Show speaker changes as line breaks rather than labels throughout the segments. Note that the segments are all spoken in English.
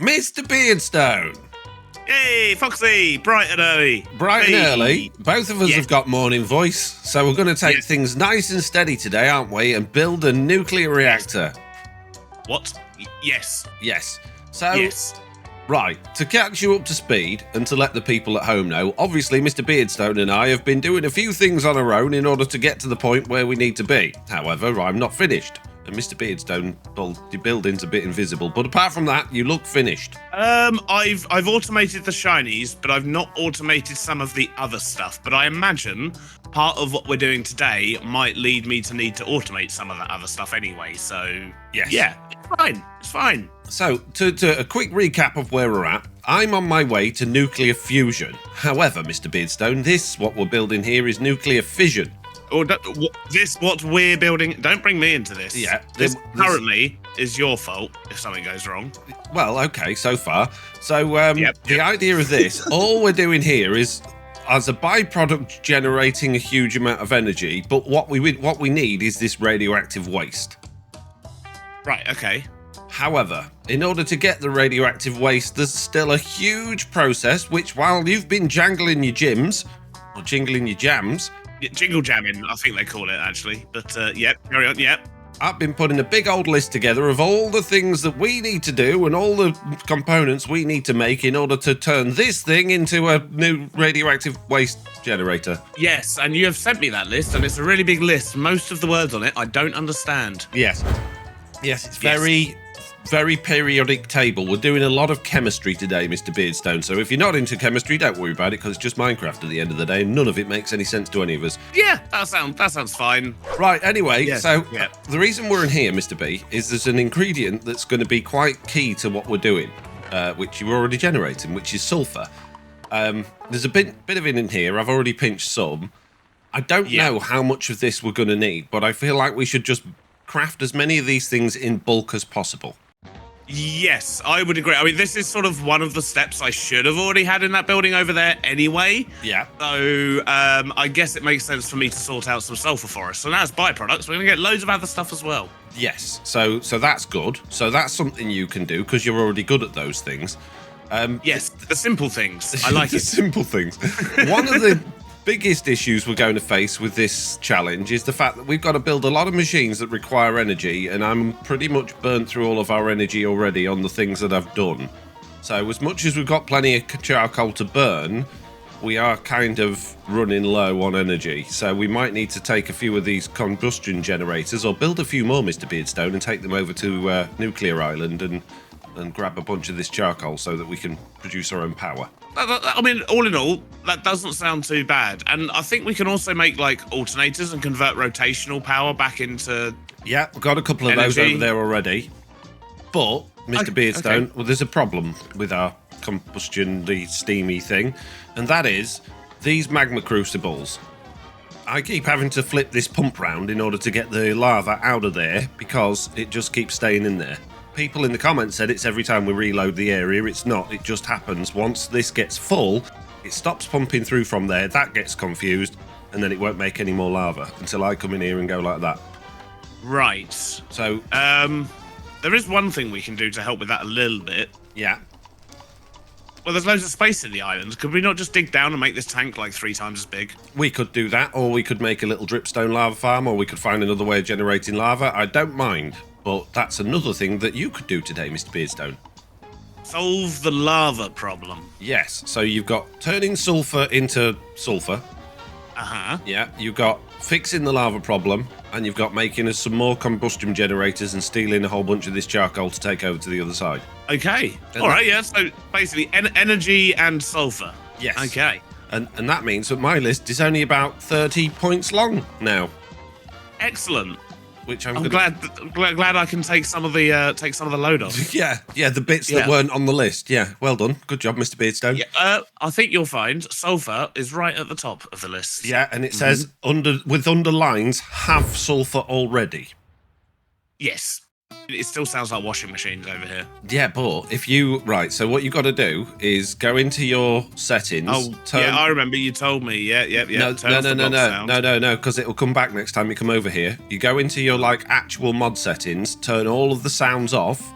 Mr. Beardstone.
Hey, Foxy, bright and early.
Bright and early. Both of us
Yes.
have got morning voice, so we're going to take
Yes.
things nice and steady today, aren't we? And build a nuclear reactor.
What? Yes.
Yes. So,
Yes.
right, to catch you up to speed and to let the people at home know, obviously Mr. Beardstone and I have been doing a few things on our own in order to get to the point where we need to be. However, I'm not finished. And Mr. Beardstone, well, your building's a bit invisible, but apart from that, you look finished.
I've automated the shinies, but I've not automated some of the other stuff. But I imagine part of what we're doing today might lead me to need to automate some of that other stuff anyway. So
Yes.
yeah, it's fine. It's fine.
So, to a quick recap of where we're at, I'm on my way to nuclear fusion. However, Mr. Beardstone, what we're building here is nuclear fission.
Or what we're building. Don't bring me into this.
Yeah,
This currently is your fault if something goes wrong.
Well, okay, so far. So,
Yep.
the idea of this, all we're doing here is, as a byproduct, generating a huge amount of energy, but what we need is this radioactive waste.
Right. Okay.
However, in order to get the radioactive waste, there's still a huge process, which while you've been jangling your jams, or jingling your jams,
Yeah, jingle jamming, I think they call it actually. But yep, carry on. Yep.
I've been putting a big old list together of all the things that we need to do and all the components we need to make in order to turn this thing into a new radioactive waste generator.
Yes, and you have sent me that list, and it's a really big list. Most of the words on it I don't understand.
Yes, it's very periodic table. We're doing a lot of chemistry today, Mr. Beardstone. So if you're not into chemistry, don't worry about it, because it's just Minecraft at the end of the day, and none of it makes any sense to any of us.
Yeah, that sounds fine.
Right, anyway,
Yes,
so
yeah.
the reason we're in here, Mr. B, is there's an ingredient that's going to be quite key to what we're doing, which you're already generating, which is sulfur. There's a bit of it in here. I've already pinched some. I don't know how much of this we're going to need, but I feel like we should just craft as many of these things in bulk as possible.
Yes, I would agree. I mean, this is sort of one of the steps I should have already had in that building over there anyway.
Yeah.
So I guess it makes sense for me to sort out some sulfur for us. So now as byproducts, we're going to get loads of other stuff as well.
Yes, so that's good. So that's something you can do because you're already good at those things.
Yes, the simple things. I like
the
it.
simple things. One of the biggest issues we're going to face with this challenge is the fact that we've got to build a lot of machines that require energy, and I'm pretty much burnt through all of our energy already on the things that I've done. So as much as we've got plenty of charcoal to burn, we are kind of running low on energy. So we might need to take a few of these combustion generators, or build a few more, Mr. Beardstone, and take them over to Nuclear Island and grab a bunch of this charcoal so that we can produce our own power.
I mean, all in all, that doesn't sound too bad. And I think we can also make like alternators and convert rotational power back into.
Yeah, we've got a couple of those
energy.
over there already. But, Mr. Beardstone,
okay.
well, there's a problem with our combustion, the steamy thing, and that is these magma crucibles. I keep having to flip this pump round in order to get the lava out of there because it just keeps staying in there. People in the comments said it's every time we reload the area. It's not. It just happens. Once this gets full, it stops pumping through from there. That gets confused, and then it won't make any more lava until I come in here and go like that.
Right.
So,
there is one thing we can do to help with that a little bit.
yeah.
Well, there's loads of space in the island. Could we not just dig down and make this tank like 3 times as big?
We could do that, or we could make a little dripstone lava farm, or we could find another way of generating lava. I don't mind, but that's another thing that you could do today, Mr. Beardstone.
Solve the lava problem.
Yes, so you've got turning sulfur into sulfur.
Uh-huh.
Yeah, you've got fixing the lava problem, and you've got making us some more combustion generators and stealing a whole bunch of this charcoal to take over to the other side.
Okay. All right, yeah. So basically energy and sulfur.
Yes.
Okay.
And that means that my list is only about 30 points long now,
Excellent.
which
I'm glad I can take some of the load off.
Yeah, the bits that
Yeah.
weren't on the list. Yeah, well done. Good job, Mr. Beardstone.
Yeah, I think you'll find sulfur is right at the top of the list.
Yeah, and it says with underlines have sulfur already.
Yes. It still sounds like washing machines over here.
Yeah, but if you so what you got to do is go into your settings.
Oh, yeah, I remember you told me. Yeah.
No, because it'll come back next time you come over here. You go into your actual mod settings, turn all of the sounds off,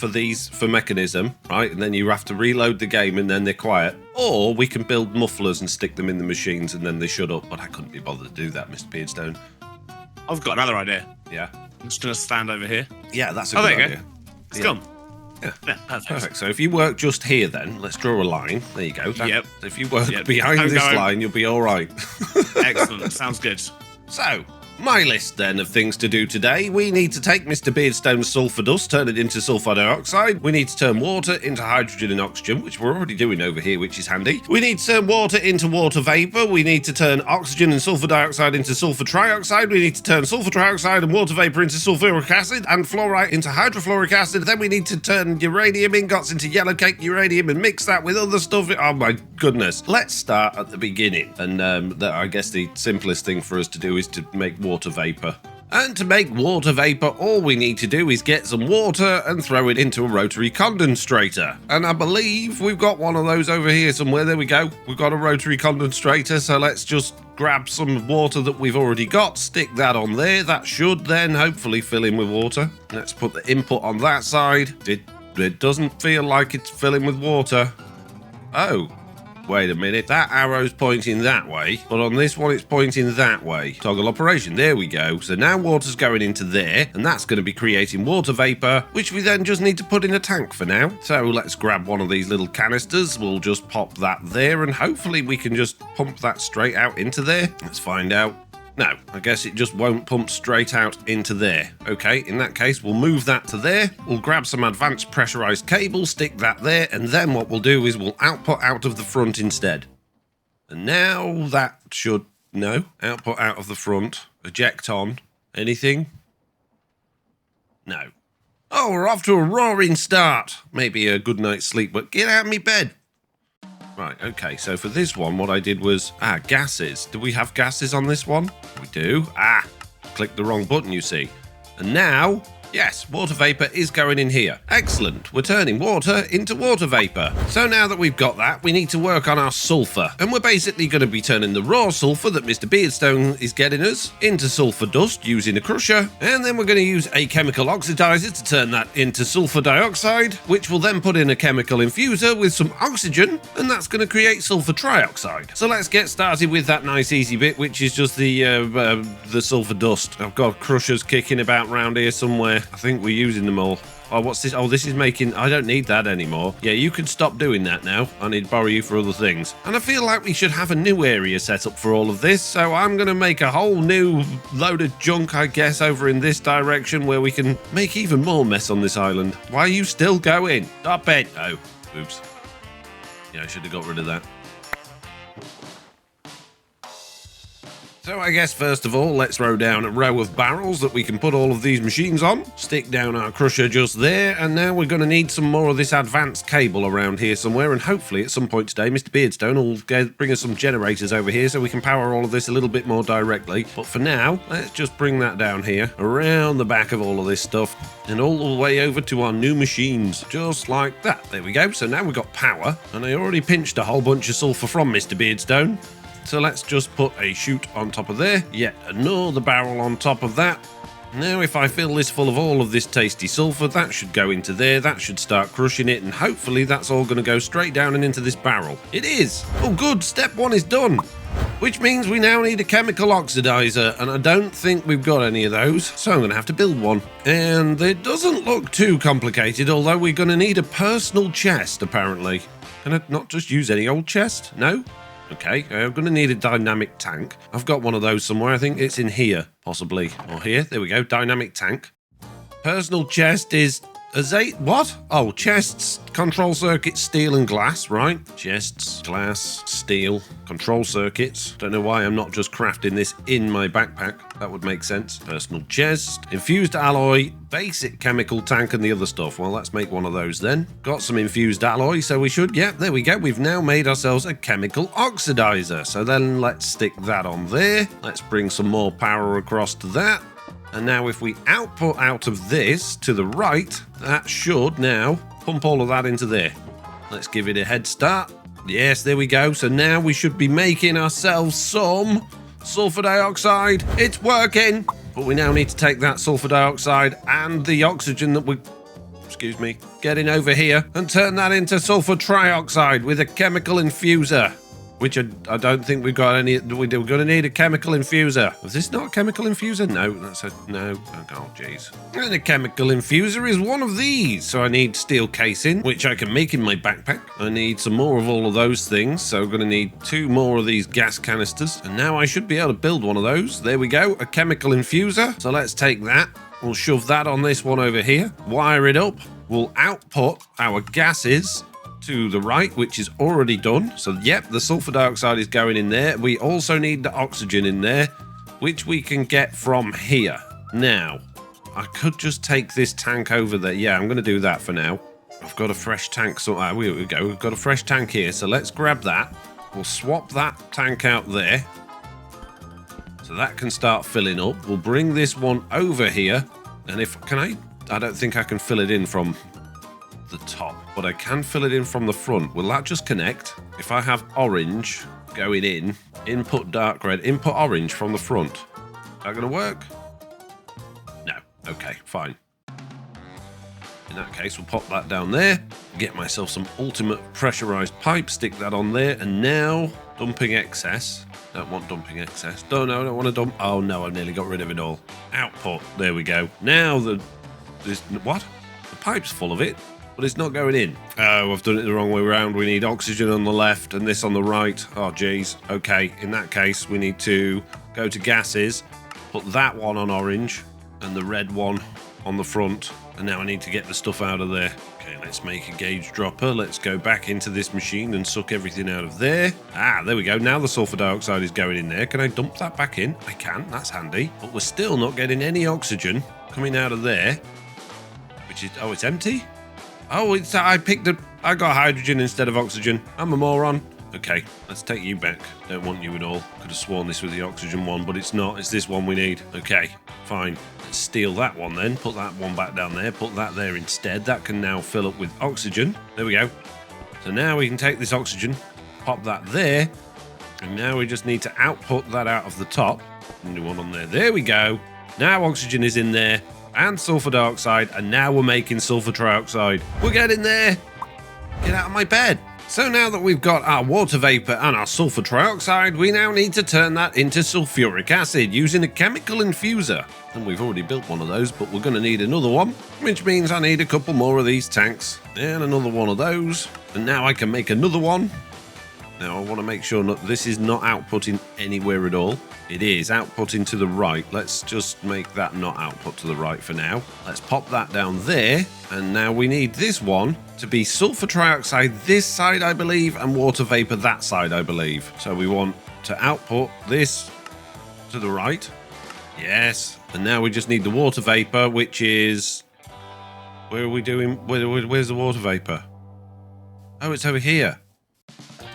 for these for Mekanism, right? And then you have to reload the game and then they're quiet. Or we can build mufflers and stick them in the machines and then they shut up. But I couldn't be bothered to do that, Mr. Beardstone.
I've got another idea.
Yeah.
I'm just going to stand over here.
Yeah, that's a good idea.
Go. It's gone.
Yeah.
Perfect.
Perfect. So if you work just here then, let's draw a line. There you go.
Yep.
If you work behind this line, you'll be all right.
Excellent. Sounds good.
So, my list then of things to do today. We need to take Mr. Beardstone's sulfur dust, turn it into sulfur dioxide. We need to turn water into hydrogen and oxygen, which we're already doing over here, which is handy. We need to turn water into water vapor. We need to turn oxygen and sulfur dioxide into sulfur trioxide. We need to turn sulfur trioxide and water vapor into sulfuric acid and fluorite into hydrofluoric acid. Then we need to turn uranium ingots into yellow cake uranium and mix that with other stuff. Oh my goodness. Let's start at the beginning. And I guess the simplest thing for us to do is to make water vapor. And to make water vapor, all we need to do is get some water and throw it into a rotary condensator. And I believe we've got one of those over here somewhere. There we go. We've got a rotary condensator, so let's just grab some water that we've already got, stick that on there. That should then hopefully fill in with water. Let's put the input on that side. It doesn't feel like it's filling with water. Oh. Wait a minute, that arrow's pointing that way, but on this one it's pointing that way. Toggle operation, there we go. So now water's going into there, and that's going to be creating water vapor, which we then just need to put in a tank for now. So let's grab one of these little canisters, we'll just pop that there, and hopefully we can just pump that straight out into there. Let's find out. No, I guess it just won't pump straight out into there. Okay, in that case, we'll move that to there. We'll grab some advanced pressurized cable, stick that there, and then what we'll do is we'll output out of the front instead. And now that should... No, output out of the front. Eject on. Anything? No. Oh, we're off to a roaring start. Maybe a good night's sleep, but get out of me bed. Right, okay, so for this one, what I did was... gases. Do we have gases on this one? We do. Clicked the wrong button, you see. And now... Yes, water vapor is going in here. Excellent. We're turning water into water vapor. So now that we've got that, we need to work on our sulfur. And we're basically going to be turning the raw sulfur that Mr. Beardstone is getting us into sulfur dust using a crusher. And then we're going to use a chemical oxidizer to turn that into sulfur dioxide, which will then put in a chemical infuser with some oxygen, and that's going to create sulfur trioxide. So let's get started with that nice easy bit, which is just the sulfur dust. I've got crushers kicking about around here somewhere. I think we're using them all. Oh, what's this? Oh, this is making... I don't need that anymore. Yeah, you can stop doing that now. I need to borrow you for other things. And I feel like we should have a new area set up for all of this, so I'm going to make a whole new load of junk, I guess, over in this direction where we can make even more mess on this island. Why are you still going? Stop it! Oh, oops. Yeah, I should have got rid of that. So I guess first of all, let's throw down a row of barrels that we can put all of these machines on. Stick down our crusher just there, and now we're going to need some more of this advanced cable around here somewhere, and hopefully at some point today, Mr. Beardstone will bring us some generators over here so we can power all of this a little bit more directly. But for now, let's just bring that down here, around the back of all of this stuff, and all the way over to our new machines, just like that. There we go. So now we've got power, and I already pinched a whole bunch of sulfur from Mr. Beardstone. So let's just put a chute on top of there, yet another barrel on top of that. Now if I fill this full of all of this tasty sulfur, that should go into there, that should start crushing it, and hopefully that's all going to go straight down and into this barrel. It is! Oh good, step one is done! Which means we now need a chemical oxidizer, and I don't think we've got any of those, so I'm going to have to build one. And it doesn't look too complicated, although we're going to need a personal chest, apparently. Can I not just use any old chest? No? Okay, I'm going to need a dynamic tank. I've got one of those somewhere. I think it's in here, possibly. Or here. There we go. Dynamic tank. Personal chest is... What? Oh, chests, control circuits, steel and glass, right? Chests, glass, steel, control circuits. Don't know why I'm not just crafting this in my backpack. That would make sense. Personal chest, infused alloy, basic chemical tank, and the other stuff. Well, let's make one of those then. Got some infused alloy, so we should... Yeah, there we go. We've now made ourselves a chemical oxidizer. So then let's stick that on there. Let's bring some more power across to that. And now if we output out of this to the right, that should now pump all of that into there. Let's give it a head start. Yes, there we go. So now we should be making ourselves some sulfur dioxide. It's working. But we now need to take that sulfur dioxide and the oxygen that we... excuse me, getting over here and turn that into sulfur trioxide with a chemical infuser. Which I don't think we've got any. We're going to need a chemical infuser. Was this not a chemical infuser? No, that's a no. Oh, jeez. And a chemical infuser is one of these. So I need steel casing, which I can make in my backpack. I need some more of all of those things. So I'm going to need 2 more of these gas canisters. And now I should be able to build one of those. There we go, a chemical infuser. So let's take that. We'll shove that on this one over here. Wire it up. We'll output our gases to the right, which is already done. So yep, the sulfur dioxide is going in there. We also need the oxygen in there, which we can get from here. Now, I could just take this tank over there. Yeah, I'm going to do that for now. I've got a fresh tank. So here we go. We've got a fresh tank here. So let's grab that. We'll swap that tank out there. So that can start filling up. We'll bring this one over here. And I don't think I can fill it in from the top, but I can fill it in from the front. Will that just connect? If I have orange going in, input dark red, input orange from the front, is that going to work? No. Okay, fine. In that case, we'll pop that down there, get myself some ultimate pressurized pipe, stick that on there, and now dumping excess. Don't want dumping excess. No, I don't want to dump. Oh no, I've nearly got rid of it all. Output. There we go. Now what? The pipe's full of it. But it's not going in. Oh, I've done it the wrong way around. We need oxygen on the left and this on the right. Oh, geez. Okay, in that case, we need to go to gases, put that one on orange and the red one on the front. And now I need to get the stuff out of there. Okay, let's make a gauge dropper. Let's go back into this machine and suck everything out of there. Ah, there we go. Now the sulfur dioxide is going in there. Can I dump that back in? I can. That's handy. But we're still not getting any oxygen coming out of there. Which is... Oh, it's empty? Oh, I got hydrogen instead of oxygen. I'm a moron. Okay, let's take you back. Don't want you at all. Could have sworn this was the oxygen one, but it's not. It's this one we need. Okay, fine. Let's steal that one then. Put that one back down there. Put that there instead. That can now fill up with oxygen. There we go. So now we can take this oxygen, pop that there, and now we just need to output that out of the top. New one on there. There we go. Now oxygen is in there. And sulfur dioxide, and now we're making sulfur trioxide. We're getting there. Get out of my bed. So now that we've got our water vapor and our sulfur trioxide, we now need to turn that into sulfuric acid using a chemical infuser. And we've already built one of those, but we're going to need another one, which means I need a couple more of these tanks and another one of those. And now I can make another one. Now I want to make sure this is not outputting anywhere at all. It is outputting to the right. Let's just make that not output to the right for now. Let's pop that down there. And now we need this one to be sulfur trioxide this side, I believe, and water vapor that side, I believe. So we want to output this to the right. Yes. And now we just need the water vapor, which is... Where are we doing? Where's the water vapor? Oh, it's over here.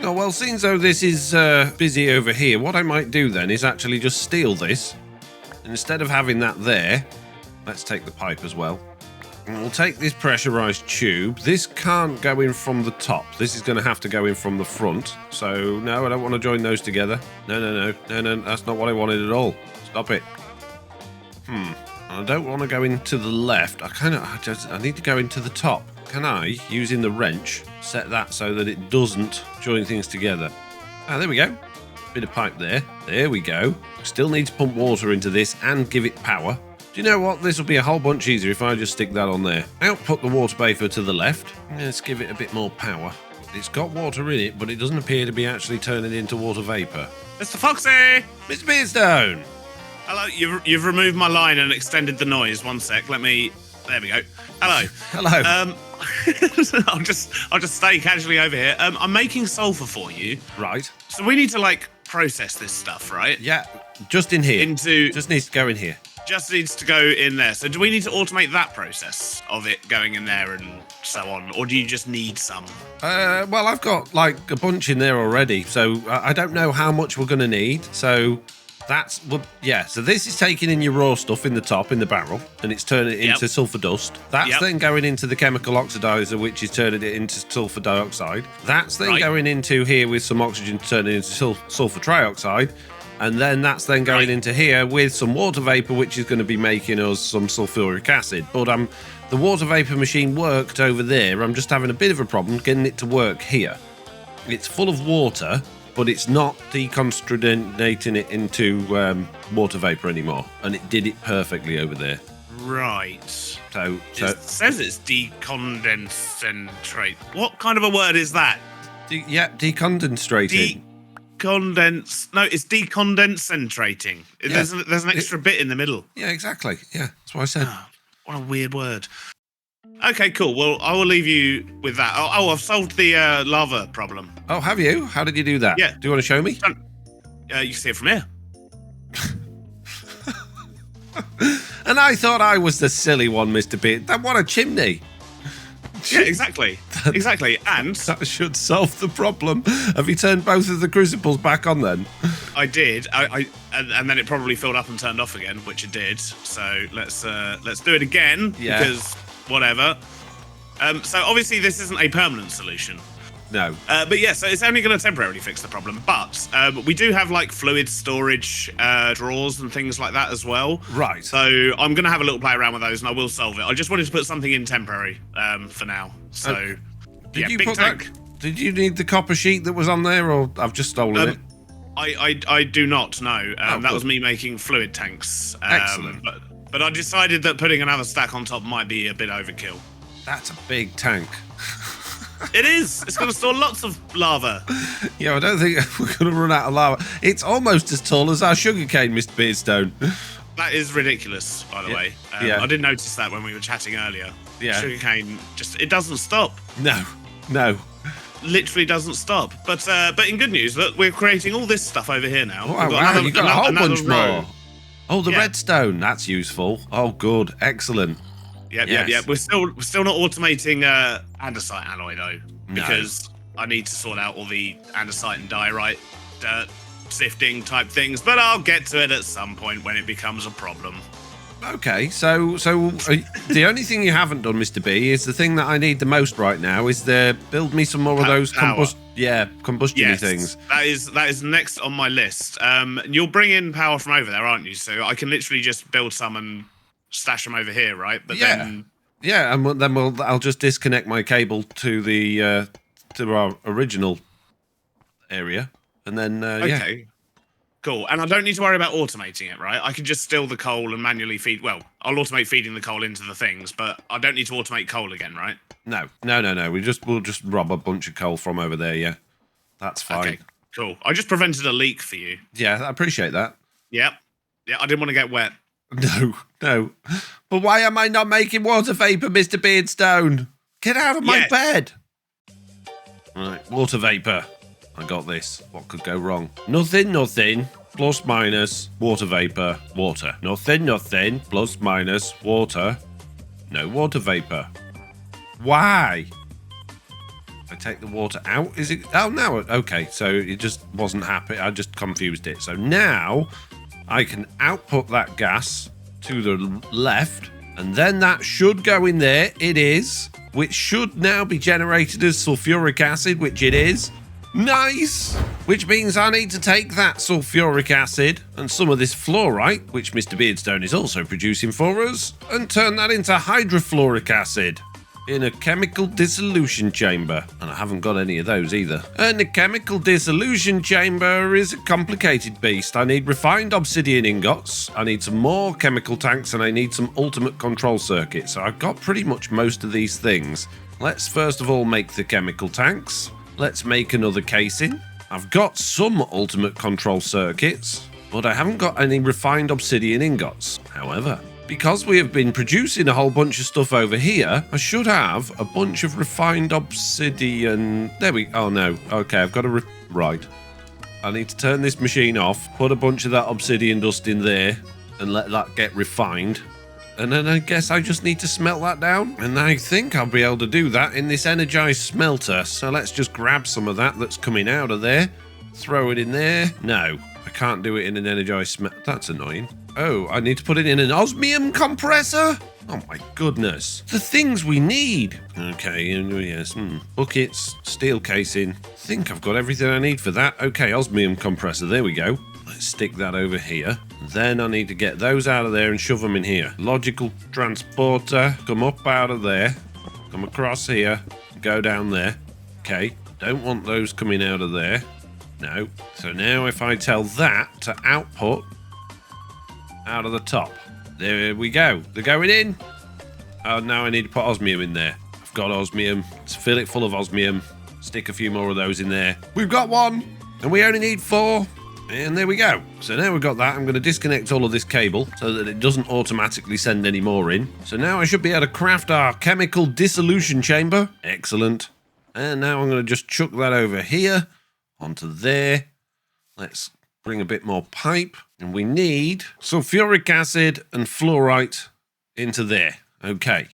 Oh, well, seeing though this is busy over here, what I might do then is actually just steal this. And instead of having that there, let's take the pipe as well. And we'll take this pressurized tube. This can't go in from the top. This is going to have to go in from the front. So, no, I don't want to join those together. No, that's not what I wanted at all. Stop it. I don't want to go into the left. I need to go into the top. Can I, using the wrench, set that so that it doesn't join things together? Ah, there we go. Bit of pipe there. There we go. Still need to pump water into this and give it power. Do you know what? This will be a whole bunch easier if I just stick that on there. Output the water vapor to the left. Let's give it a bit more power. It's got water in it, but it doesn't appear to be actually turning into water vapor.
Mr. Foxy!
Mr. Beardstone!
Hello, you've removed my line and extended the noise. One sec, there we go. Hello.
Hello.
I'll just stay casually over here. I'm making sulfur for you.
Right.
So we need to like process this stuff, right?
Yeah, just in here. Just needs to go in here.
Just needs to go in there. So do we need to automate that process of it going in there and so on? Or do you just need some?
Well, I've got like a bunch in there already. So I don't know how much we're going to need. So so this is taking in your raw stuff in the top, in the barrel, and it's turning it into sulfur dust. That's then going into the chemical oxidizer, which is turning it into sulfur dioxide. That's then going into here with some oxygen, turning it into sulfur trioxide. And then that's then going into here with some water vapor, which is going to be making us some sulfuric acid. But I'm The water vapor machine worked over there. I'm just having a bit of a problem getting it to work here. It's full of water, but it's not deconstructing it into water vapor anymore. And it did it perfectly over there.
Right.
So
It says it's decondensentrate. What kind of a word is that?
decondensating.
No, it's decondensating.
Yeah.
There's an extra bit in the middle.
Yeah, exactly. Yeah, that's what I said.
Oh, what a weird word. Okay, cool. Well, I will leave you with that. Oh, I've solved the lava problem.
Oh, have you? How did you do that?
Yeah.
Do you want to show me?
You can see it from here.
And I thought I was the silly one, Mr. Beard. What a chimney.
Yeah, exactly. Exactly. And
That should solve the problem. Have you turned both of the crucibles back on then?
I did. And then it probably filled up and turned off again, which it did. So let's do it again.
Yeah.
Because whatever. So obviously this isn't a permanent solution.
No.
But yeah, so it's only going to temporarily fix the problem. But we do have like fluid storage drawers and things like that as well.
Right.
So I'm going to have a little play around with those and I will solve it. I just wanted to put something in temporary for now. So
Did you
big
put
tank.
Did you need the copper sheet that was on there, or I've just stolen it?
I do not know. That
good.
was me making fluid tanks.
Excellent.
But I decided that putting another stack on top might be a bit overkill.
That's a big tank.
It is. It's going to store lots of lava.
Yeah, I don't think we're going to run out of lava. It's almost as tall as our sugarcane, Mr. Beardstone.
That is ridiculous, by the way.
Yeah.
I did notice that when we were chatting earlier.
Yeah.
Sugarcane it doesn't stop.
No.
Literally doesn't stop. But in good news, look, we're creating all this stuff over here now.
Oh,
We've
wow, you've got a whole bunch
row.
more. Oh, the
Yeah.
redstone. That's useful. Oh, good. Excellent.
Yep. We're still not automating andesite alloy though, because I need to sort out all the andesite and diorite dirt sifting type things. But I'll get to it at some point when it becomes a problem.
Okay, so the only thing you haven't done, Mr. B, is the thing that I need the most right now. Is build me some more of those combustion things.
That is next on my list. You'll bring in power from over there, aren't you? So I can literally just build some and stash them over here, right? But then
and then I'll just disconnect my cable to the to our original area, and then
okay. Cool. And I don't need to worry about automating it, right? I can just steal the coal and manually feed. Well, I'll automate feeding the coal into the things, but I don't need to automate coal again, right?
No. We'll just rob a bunch of coal from over there. Yeah, that's fine.
Okay. Cool. I just prevented a leak for you.
Yeah, I appreciate that.
Yep. Yeah, I didn't want to get wet.
No. But why am I not making water vapor, Mr. Beardstone? Get out of my bed. Right, water vapor. I got this. What could go wrong? Nothing. Plus minus water vapor. Water. Nothing. Plus minus water. No water vapor. Why? If I take the water out, is it? Oh, no. Okay, so it just wasn't happy. I just confused it. So now I can output that gas to the left, and then that should go in there. It is, which should now be generated as sulfuric acid, which it is. Nice! Which means I need to take that sulfuric acid and some of this fluorite, which Mr. Beardstone is also producing for us, and turn that into hydrofluoric acid in a chemical dissolution chamber. And I haven't got any of those either. And the chemical dissolution chamber is a complicated beast. I need refined obsidian ingots, I need some more chemical tanks, and I need some ultimate control circuits. So I've got pretty much most of these things. Let's first of all make the chemical tanks. Let's make another casing. I've got some ultimate control circuits, but I haven't got any refined obsidian ingots. However, because we have been producing a whole bunch of stuff over here, I should have a bunch of refined obsidian. Oh no. Okay, I've got to right. I need to turn this machine off, put a bunch of that obsidian dust in there, and let that get refined. And then I guess I just need to smelt that down. And I think I'll be able to do that in this energized smelter. So let's just grab some of that that's coming out of there. Throw it in there. No, I can't do it in an energized smelter. That's annoying. Oh, I need to put it in an osmium compressor? Oh my goodness. The things we need. Okay, yes. Buckets, steel casing. I think I've got everything I need for that. Okay, osmium compressor. There we go. Let's stick that over here. Then I need to get those out of there and shove them in here. Logical transporter. Come up out of there. Come across here. Go down there. Okay. Don't want those coming out of there. No. So now if I tell that to output out of the top. There we go. They're going in. Oh, now I need to put osmium in there. I've got osmium. Let's fill it full of osmium. Stick a few more of those in there. We've got 1. And we only need 4. And there we go. So now we've got that. I'm going to disconnect all of this cable so that it doesn't automatically send any more in. So now I should be able to craft our chemical dissolution chamber. Excellent. And now I'm going to just chuck that over here onto there. Let's bring a bit more pipe. And we need sulfuric acid and fluorite into there. Okay.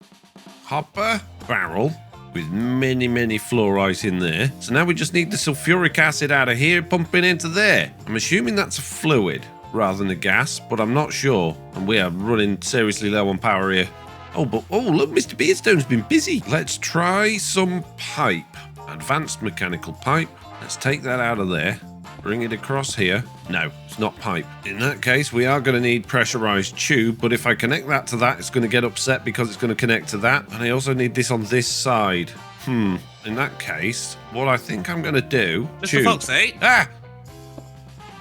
Hopper barrel with many, many fluorite in there. So now we just need the sulfuric acid out of here, pumping into there. I'm assuming that's a fluid rather than a gas, but I'm not sure. And we are running seriously low on power here. Oh, look, Mr. Beardstone's been busy. Let's try some pipe. Advanced mechanical pipe. Let's take that out of there. Bring it across here. No, it's not pipe. In that case, we are going to need pressurized tube, but if I connect that to that, it's going to get upset because it's going to connect to that. And I also need this on this side. In that case, what I think I'm going to do...
Mr. Foxy?
Ah!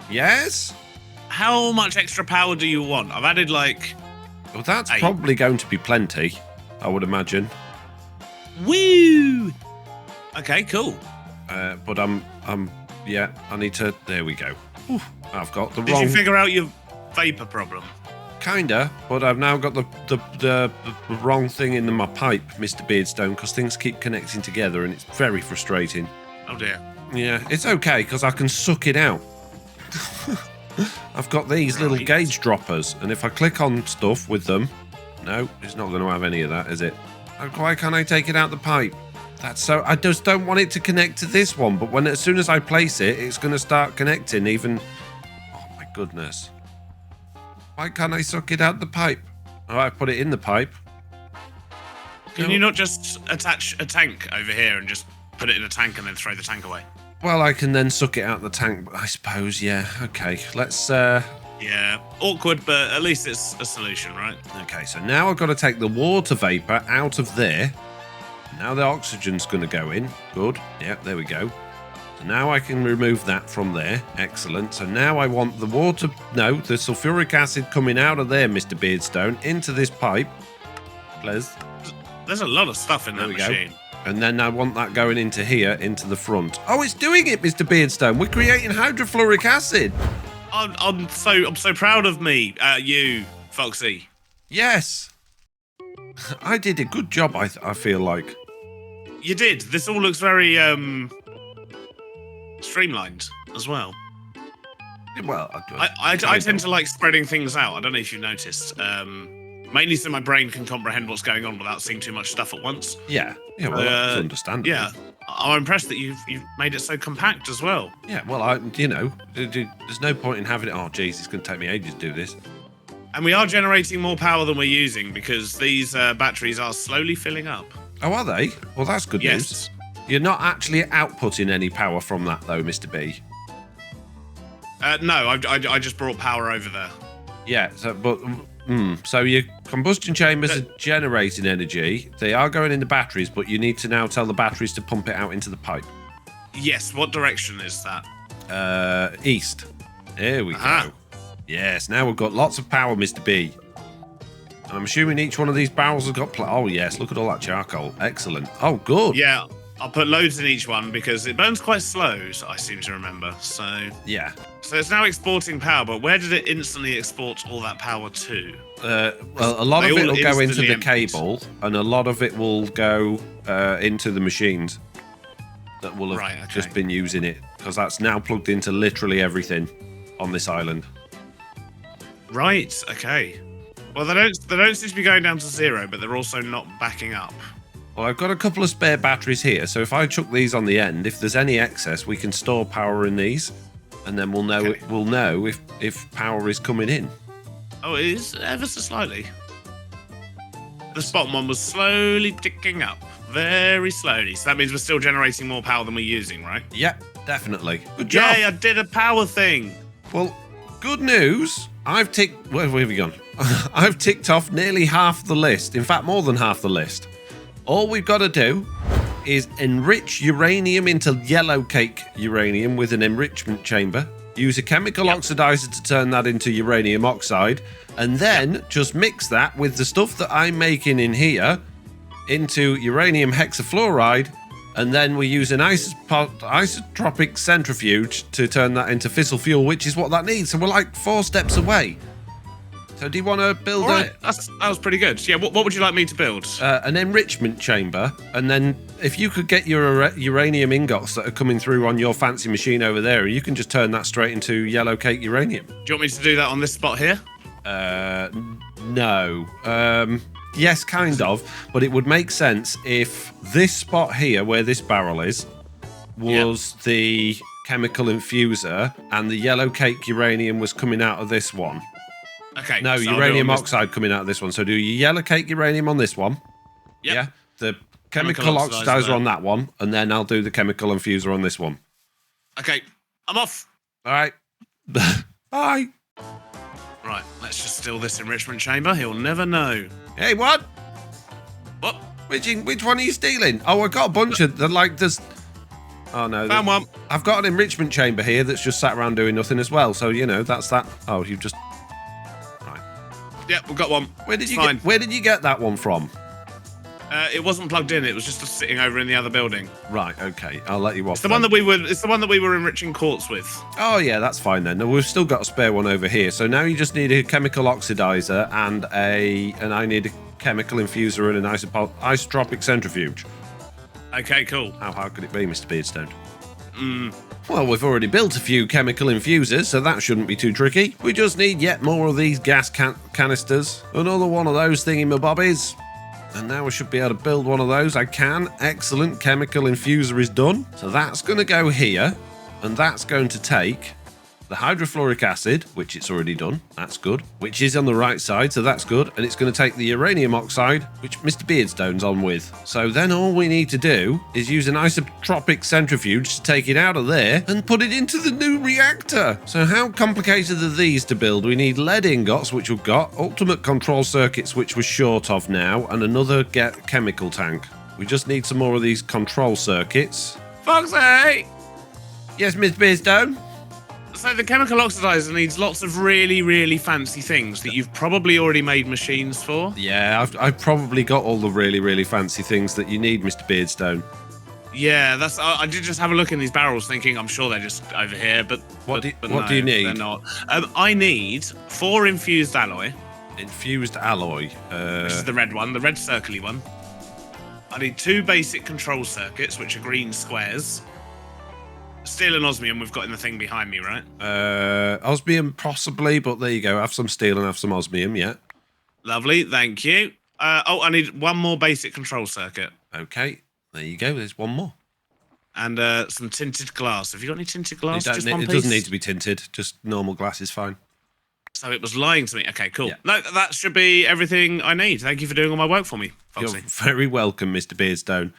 Yes?
How much extra power do you want? I've added like...
Well, that's
8.
probably going to be plenty, I would imagine.
Woo! Okay, cool.
But yeah, I need to... There we go. Ooh, I've got the
Did
wrong...
you figure out your vapor problem?
Kinda, but I've now got the wrong thing in my pipe, Mr. Beardstone, because things keep connecting together and it's very frustrating.
Oh dear.
Yeah, it's okay, because I can suck it out. I've got these little gauge droppers, and if I click on stuff with them... No, it's not going to have any of that, is it? Why can't I take it out the pipe? That's so... I just don't want it to connect to this one, but as soon as I place it, it's going to start connecting even... Oh my goodness. Why can't I suck it out the pipe? Oh, I put it in the pipe.
Can you not just attach a tank over here and just put it in a tank and then throw the tank away?
Well, I can then suck it out the tank, I suppose, yeah. Okay, let's...
Yeah, awkward, but at least it's a solution, right?
Okay, so now I've got to take the water vapour out of there. Now the oxygen's going to go in. Good. Yeah, there we go. So now I can remove that from there. Excellent. So now I want the water... No, the sulfuric acid coming out of there, Mr. Beardstone, into this pipe. Please.
There's a lot of stuff in that machine.
Go. And then I want that going into here, into the front. Oh, it's doing it, Mr. Beardstone. We're creating hydrofluoric acid.
I'm so proud of me, you, Foxy.
Yes. I did a good job, I feel like.
You did. This all looks very, streamlined as well.
Well,
I tend to like spreading things out. I don't know if you've noticed. Mainly so my brain can comprehend what's going on without seeing too much stuff at once.
Yeah, well, that's understandable.
Yeah, I'm impressed that you've made it so compact as well.
Yeah, well, there's no point in having it. Oh, geez, it's going to take me ages to do this.
And we are generating more power than we're using because these batteries are slowly filling up.
Oh, are they? Well, that's good
Yes.
news. You're not actually outputting any power from that, though, Mr. B.
No, I just brought power over there.
Yeah, so your combustion chambers are generating energy. They are going in the batteries, but you need to now tell the batteries to pump it out into the pipe.
Yes, what direction is that?
East. There we go. Yes, now we've got lots of power, Mr. B. And I'm assuming each one of these barrels has got... Oh, yes, look at all that charcoal. Excellent. Oh, good.
Yeah, I'll put loads in each one because it burns quite slow, I seem to remember. So
yeah.
So it's now exporting power, but where did it instantly export all that power to?
Well, a lot of it will go into the cable, and a lot of it will go into the machines that will have just been using it, because that's now plugged into literally everything on this island.
Right. Okay. Well, they don't seem to be going down to zero, but they're also not backing up.
Well, I've got a couple of spare batteries here, so if I chuck these on the end, if there's any excess, we can store power in these, and then we'll know if power is coming in.
Oh, it is ever so slightly. The bottom one was slowly ticking up, very slowly. So that means we're still generating more power than we're using, right?
Yeah, definitely. Good job.
Yay, I did a power thing.
Well, good news. I've ticked... Where have we gone? I've ticked off nearly half the list. In fact, more than half the list. All we've got to do is enrich uranium into yellow cake uranium with an enrichment chamber. Use a chemical oxidizer to turn that into uranium oxide. And then just mix that with the stuff that I'm making in here into uranium hexafluoride. And then we use an isotropic centrifuge to turn that into fissile fuel, which is what that needs. So we're like 4 steps away. So do you want to build
that was pretty good. Yeah, what would you like me to build?
An enrichment chamber, and then if you could get your uranium ingots that are coming through on your fancy machine over there, you can just turn that straight into yellow cake uranium.
Do you want me to do that on this spot here?
No. Yes, kind of, but it would make sense if this spot here, where this barrel is, was the chemical infuser, and the yellow cake uranium was coming out of this one.
Okay.
No, so uranium oxide coming out of this one. So do your yellow cake uranium on this one.
Yep.
Yeah. The chemical oxidizer on that one, and then I'll do the chemical infuser on this one.
Okay. I'm off.
All right. Bye.
Right. Let's just steal this enrichment chamber. He'll never know.
Hey, what?
What?
Which one are you stealing? Oh, I got a bunch of there's. Oh no.
Found one.
I've got an enrichment chamber here that's just sat around doing nothing as well. So that's that. Oh, you've just.
Yeah, we've got one.
Where did you get that one from?
It wasn't plugged in. It was just sitting over in the other building.
Right. Okay. I'll let you off.
It's the one that we were enriching quartz with.
Oh yeah, that's fine then. We've still got a spare one over here. So now you just need a chemical oxidizer and I need a chemical infuser and an isotropic centrifuge.
Okay. Cool.
How hard could it be, Mr. Beardstone? Well, we've already built a few chemical infusers, so that shouldn't be too tricky. We just need yet more of these gas canisters. Another one of those thingy-mabobbies. And now we should be able to build one of those. I can. Excellent. Chemical infuser is done. So that's going to go here. And that's going to take the hydrofluoric acid, which it's already done. That's good. Which is on the right side, so that's good. And it's going to take the uranium oxide, which Mr. Beardstone's on with. So then all we need to do is use an isotropic centrifuge to take it out of there and put it into the new reactor. So how complicated are these to build? We need lead ingots, which we've got, ultimate control circuits, which we're short of now, and another chemical tank. We just need some more of these control circuits.
Foxy!
Yes, Mr. Beardstone?
So the chemical oxidizer needs lots of really, really fancy things that you've probably already made machines for.
Yeah, I've probably got all the really, really fancy things that you need, Mr. Beardstone.
Yeah, I did just have a look in these barrels, thinking I'm sure they're just over here, but
what do
no,
you need?
They're not. I need 4 infused alloy.
Infused alloy.
This is the red one, the red circly one. I need 2 basic control circuits, which are green squares. Steel and osmium we've got in the thing behind me, right?
Osmium possibly, but there you go. Have some steel and have some osmium, yeah.
Lovely, thank you. I need 1 more basic control circuit.
Okay, there you go. There's 1 more.
And some tinted glass. Have you got any tinted glass?
It doesn't need to be tinted. Just normal glass is fine.
So it was lying to me. Okay, cool.
Yeah.
No, that should be everything I need. Thank you for doing all my work for me, Foxy.
You're very welcome, Mr. Beardstone.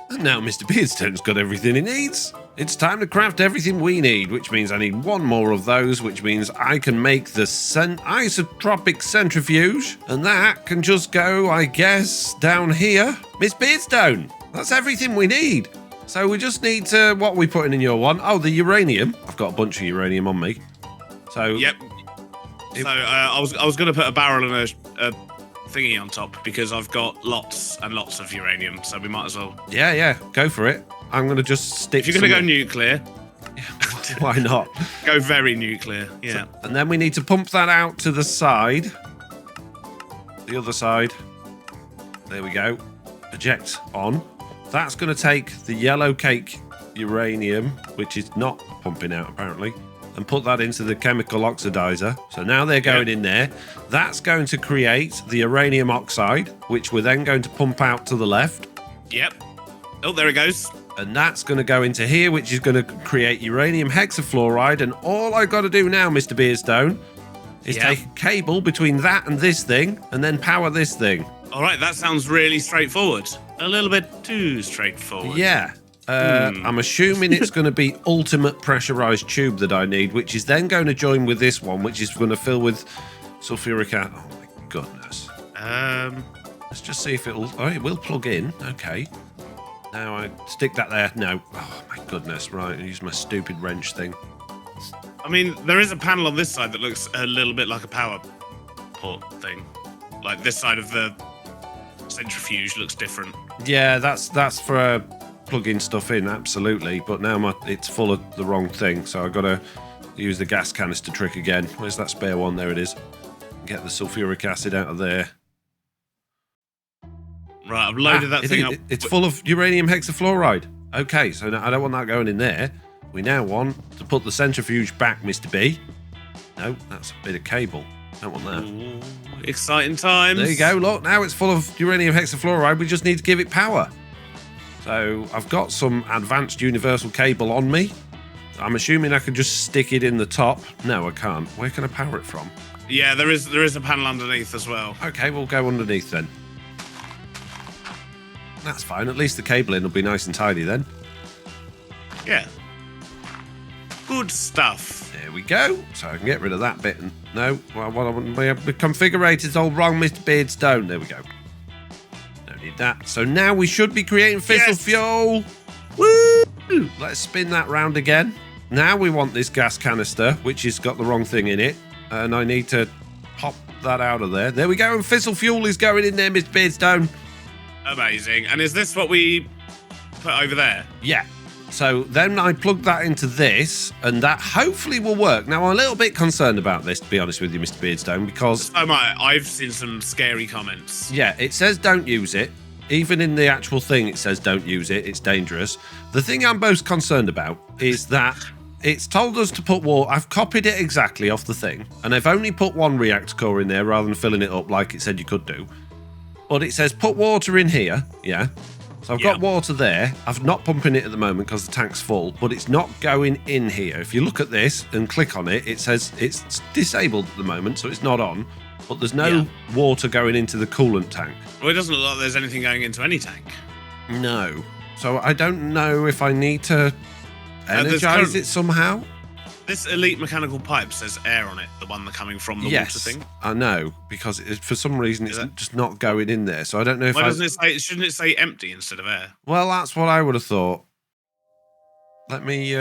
And now Mr. Beardstone's got everything he needs. It's time to craft everything we need, which means I need 1 more of those, which means I can make the isotropic centrifuge, and that can just go, I guess, down here. Miss Beardstone, that's everything we need. So we just need to, what are we putting in your one? Oh, the uranium. I've got a bunch of uranium on me. So
yep. So I was going to put a barrel and a thingy on top because I've got lots and lots of uranium, so we might as well.
Yeah, go for it. I'm going to just stick.
If you're going to go nuclear,
why not?
Go very nuclear. Yeah.
So, and then we need to pump that out to the side. The other side. There we go. Eject on. That's going to take the yellow cake uranium, which is not pumping out apparently, and put that into the chemical oxidizer. So now they're going in there. That's going to create the uranium oxide, which we're then going to pump out to the left.
Yep. Oh, there it goes.
And that's going to go into here, which is going to create uranium hexafluoride. And all I've got to do now, Mr. Beardstone, is take a cable between that and this thing, and then power this thing.
All right, that sounds really straightforward. A little bit too straightforward.
Yeah. I'm assuming it's going to be ultimate pressurized tube that I need, which is then going to join with this one, which is going to fill with sulfuric acid. Oh my goodness. Let's just see if it'll. Oh, it will plug in. Okay. Now I stick that there. No. Oh my goodness. Right. I use my stupid wrench thing.
I mean, there is a panel on this side that looks a little bit like a power port thing. Like this side of the centrifuge looks different.
Yeah, that's for plugging stuff in, absolutely. But now it's full of the wrong thing, so I've got to use the gas canister trick again. Where's that spare one? There it is. Get the sulfuric acid out of there.
Right, I've loaded that thing up.
It's full of uranium hexafluoride. Okay, so now I don't want that going in there. We now want to put the centrifuge back, Mr. B. No, that's a bit of cable. Don't want that.
Ooh, exciting times.
There you go. Look, now it's full of uranium hexafluoride. We just need to give it power. So I've got some advanced universal cable on me. I'm assuming I can just stick it in the top. No, I can't. Where can I power it from?
Yeah, there is a panel underneath as well.
Okay, we'll go underneath then. That's fine. At least the cabling will be nice and tidy then.
Yeah. Good stuff.
There we go. So I can get rid of that bit. And no, well, we have configured all wrong, Mr. Beardstone. There we go. Don't need that. So now we should be creating fissile fuel. Woo! Let's spin that round again. Now we want this gas canister, which has got the wrong thing in it. And I need to pop that out of there. There we go. And fissile fuel is going in there, Mr. Beardstone.
Amazing. And is this what we put over there?
Yeah. So then I plug that into this, and that hopefully will work. Now, I'm a little bit concerned about this, to be honest with you, Mr. Beardstone, because...
I've seen some scary comments.
Yeah, it says don't use it. Even in the actual thing, it says don't use it. It's dangerous. The thing I'm most concerned about is that it's told us to put water. I've copied it exactly off the thing, and I've only put one reactor core in there rather than filling it up like it said you could do. But it says put water in here, yeah. So I've got water there. I'm not pumping it at the moment because the tank's full, but it's not going in here. If you look at this and click on it, it says it's disabled at the moment, so it's not on. But there's no water going into the coolant tank.
Well, it doesn't look like there's anything going into any tank.
No. So I don't know if I need to energize it somehow.
This elite mechanical pipe says air on it, the one coming from the water thing.
I know, because for some reason it's just not going in there. So I don't know if
shouldn't it say empty instead of air?
Well, that's what I would have thought. Let me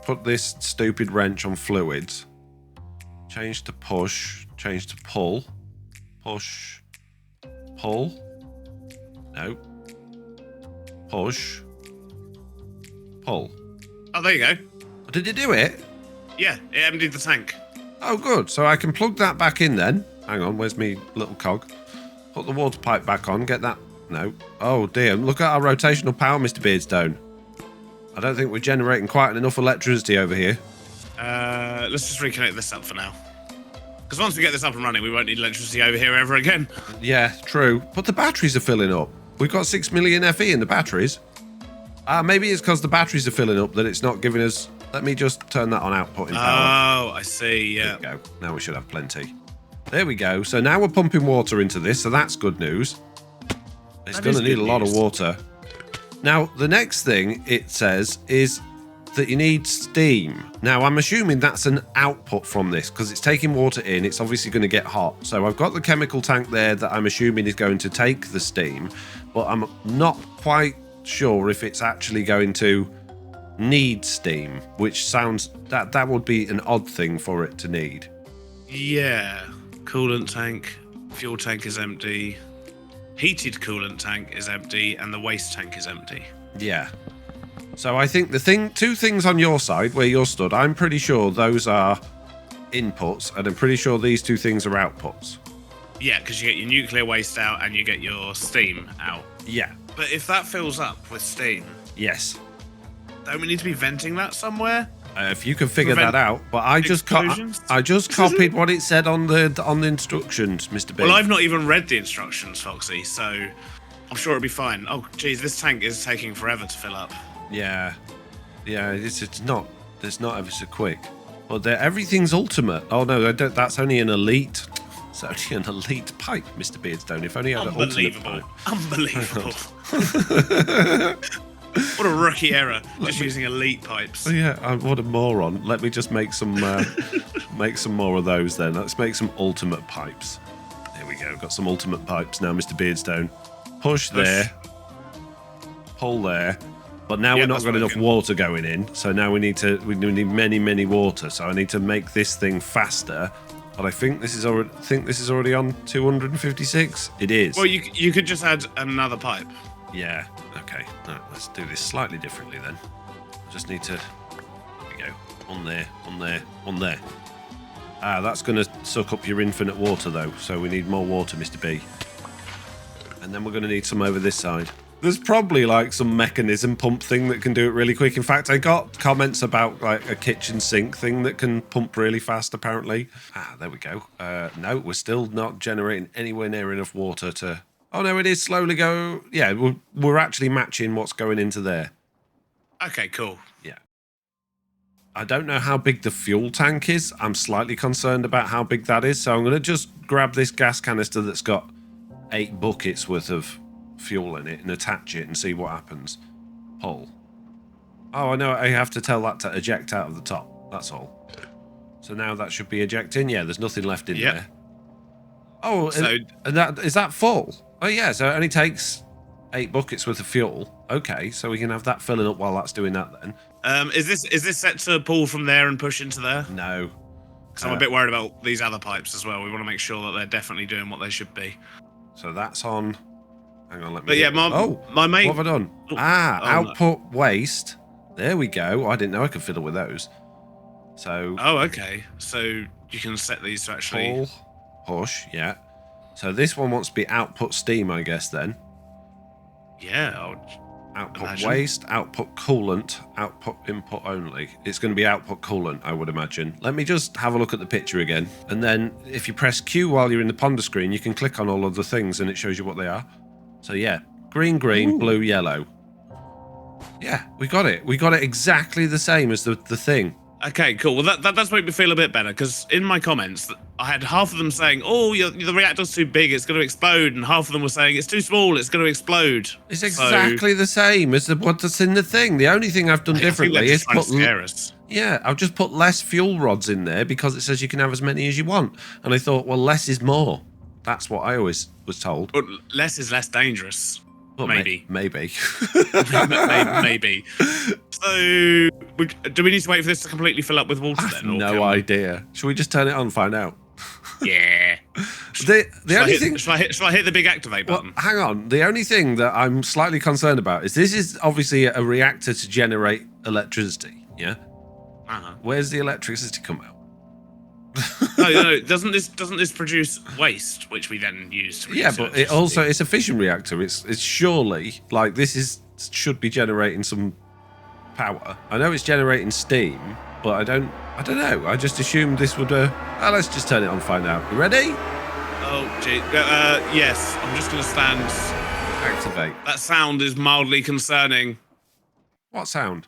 put this stupid wrench on fluids. Change to push, change to pull. Push, pull. No. Push, pull.
Oh, there you go.
Did it do it?
Yeah, it emptied the tank.
Oh, good. So I can plug that back in then. Hang on, where's me little cog? Put the water pipe back on, get that... No. Oh, dear. Look at our rotational power, Mr. Beardstone. I don't think we're generating quite enough electricity over here.
Let's just reconnect this up for now. Because once we get this up and running, we won't need electricity over here ever again.
Yeah, true. But the batteries are filling up. We've got 6 million FE in the batteries. Maybe it's because the batteries are filling up that it's not giving us... Let me just turn that on output in power.
Oh, I see, yeah.
There we go. Now we should have plenty. There we go. So now we're pumping water into this, so that's good news. It's going to need a lot of water. Now, the next thing it says is that you need steam. Now, I'm assuming that's an output from this because it's taking water in. It's obviously going to get hot. So I've got the chemical tank there that I'm assuming is going to take the steam, but I'm not quite sure if it's actually going to need steam, which sounds that would be an odd thing for it to need.
Yeah, coolant tank, fuel tank is empty, heated coolant tank is empty, and the waste tank is empty.
Yeah. So I think two things on your side where you're stood, I'm pretty sure those are inputs, and I'm pretty sure these two things are outputs.
Yeah, because you get your nuclear waste out and you get your steam out.
Yeah.
But if that fills up with steam,
yes.
Don't we need to be venting that somewhere?
If you can figure that out, but I just copied what it said on the instructions, Mr. B.
Well, I've not even read the instructions, Foxy, so I'm sure it'll be fine. Oh, geez, this tank is taking forever to fill up.
Yeah, it's not ever so quick. But everything's ultimate. Oh no, that's only an elite. It's only an elite pipe, Mr. Beardstone. If only I had an ultimate pipe.
Unbelievable. What a rookie error. Just using elite pipes.
Oh, yeah, what a moron. Let me just make some more of those then. Let's make some ultimate pipes. There we go. Got some ultimate pipes now, Mr. Beardstone. Push there. Pull there. But now we're not got enough water going in, so now we need many water. So I need to make this thing faster. But I think this is already on 256. It is.
Well, you could just add another pipe.
Yeah. Okay. No, let's do this slightly differently then. I just need to. There we go. On there. On there. On there. Ah, that's going to suck up your infinite water though. So we need more water, Mr. B. And then we're going to need some over this side. There's probably like some mechanism pump thing that can do it really quick. In fact, I got comments about like a kitchen sink thing that can pump really fast, apparently. Ah, there we go. No, we're still not generating anywhere near enough water to... Oh, no, it is slowly go... Yeah, we're actually matching what's going into there.
Okay, cool.
Yeah. I don't know how big the fuel tank is. I'm slightly concerned about how big that is. So I'm going to just grab this gas canister that's got 8 buckets worth of fuel in it and attach it and see what happens. Pull. Oh, I know. I have to tell that to eject out of the top. That's all. So now that should be ejecting. Yeah, there's nothing left in there. Oh, so, and that is that full? Oh, yeah. So it only takes 8 buckets worth of fuel. Okay, so we can have that filling up while that's doing that then.
Is this set to pull from there and push into there?
No.
Because I'm a bit worried about these other pipes as well. We want to make sure that they're definitely doing what they should be.
So that's on. Hang on, let me...
But yeah, my main...
What have I done? Output waste. There we go. I didn't know I could fiddle with those. So...
Oh, okay. So you can set these to actually...
Pull, push, yeah. So this one wants to be output steam, I guess, then.
Yeah,
output waste, output coolant, output input only. It's going to be output coolant, I would imagine. Let me just have a look at the picture again. And then if you press Q while you're in the ponder screen, you can click on all of the things and it shows you what they are. So yeah, green,
Ooh.
blue, yellow. Yeah, we got it. We got it exactly the same as the thing.
Okay, cool. Well, that does make me feel a bit better, because in my comments, I had half of them saying, oh, the reactor's too big, it's going to explode, and half of them were saying, it's too small, it's going to explode.
It's exactly the same as what's in the thing. The only thing I've done differently is put... Yeah, I've just put less fuel rods in there because it says you can have as many as you want. And I thought, well, less is more. That's what I always was told.
But less is less dangerous. Well, maybe.
Maybe.
Maybe. So, do we need to wait for this to completely fill up with water then?
Or no idea. Should we just turn it on and find out?
Yeah.
The only thing...
Shall I hit the big activate button?
Well, hang on. The only thing that I'm slightly concerned about is this is obviously a reactor to generate electricity, yeah?
Uh-huh.
Where's the electricity come out?
No, doesn't this produce waste, which we then use to produce
but it also it's a fission reactor. It's surely like should be generating some power. I know it's generating steam, but I don't know. I just assumed this would. Let's just turn it on and find out. You ready?
Oh, gee. Yes. I'm just gonna stand.
Activate.
That sound is mildly concerning.
What sound?